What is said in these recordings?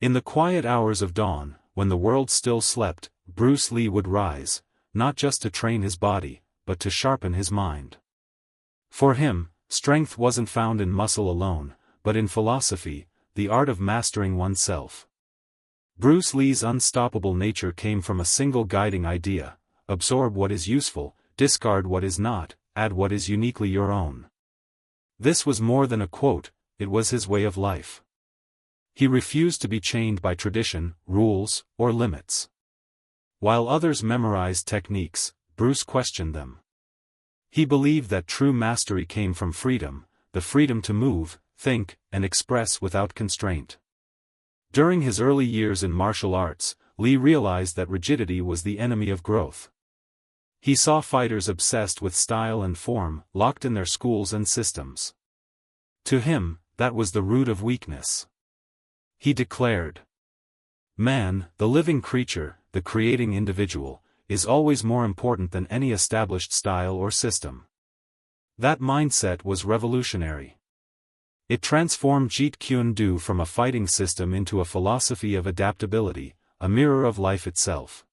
In the quiet hours of dawn, when the world still slept, Bruce Lee would rise, not just to train his body, but to sharpen his mind. For him, strength wasn't found in muscle alone, but in philosophy, the art of mastering oneself. Bruce Lee's unstoppable nature came from a single guiding idea: absorb what is useful, discard what is not, add what is uniquely your own. This was more than a quote, it was his way of life. He refused to be chained by tradition, rules, or limits. While others memorized techniques, Bruce questioned them. He believed that true mastery came from freedom, the freedom to move, think, and express without constraint. During his early years in martial arts, Lee realized that rigidity was the enemy of growth. He saw fighters obsessed with style and form, locked in their schools and systems. To him, that was the root of weakness. He declared, "Man, the living creature, the creating individual, is always more important than any established style or system." That mindset was revolutionary. It transformed Jeet Kune Do from a fighting system into a philosophy of adaptability, a mirror of life itself.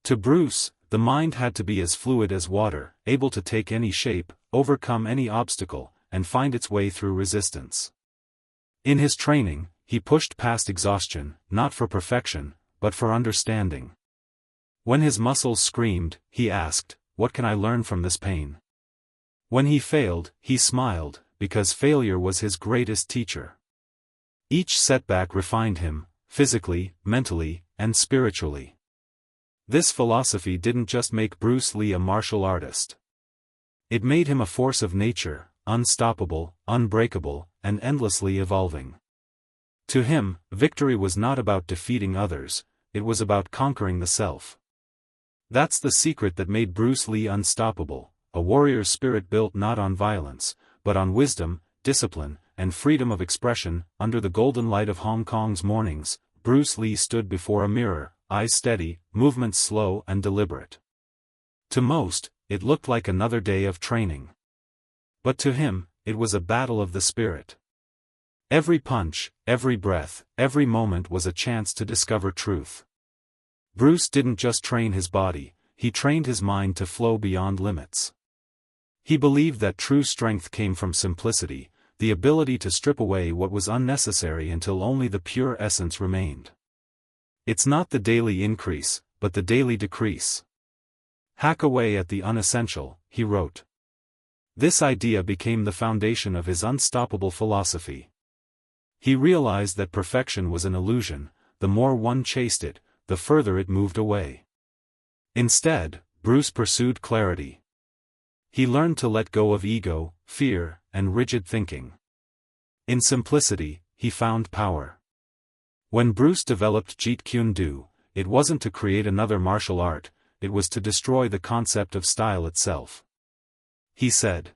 To Bruce, the mind had to be as fluid as water, able to take any shape, overcome any obstacle, and find its way through resistance. In his training, he pushed past exhaustion, not for perfection, but for understanding. When his muscles screamed, he asked, "What can I learn from this pain?" When he failed, he smiled, because failure was his greatest teacher. Each setback refined him, physically, mentally, and spiritually. This philosophy didn't just make Bruce Lee a martial artist. It made him a force of nature, unstoppable, unbreakable, and endlessly evolving. To him, victory was not about defeating others, it was about conquering the self. That's the secret that made Bruce Lee unstoppable, a warrior's spirit built not on violence, but on wisdom, discipline, and freedom of expression. Under the golden light of Hong Kong's mornings, Bruce Lee stood before a mirror, eyes steady, movements slow and deliberate. To most, it looked like another day of training. But to him, it was a battle of the spirit. Every punch, every breath, every moment was a chance to discover truth. Bruce didn't just train his body, he trained his mind to flow beyond limits. He believed that true strength came from simplicity, the ability to strip away what was unnecessary until only the pure essence remained. It's not the daily increase, but the daily decrease. Hack away at the unessential, he wrote. This idea became the foundation of his unstoppable philosophy. He realized that perfection was an illusion, the more one chased it, the further it moved away. Instead, Bruce pursued clarity. He learned to let go of ego, fear, and rigid thinking. In simplicity, he found power. When Bruce developed Jeet Kune Do, it wasn't to create another martial art, it was to destroy the concept of style itself. He said,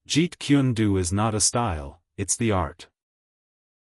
"Jeet Kune Do is not a style, it's the art."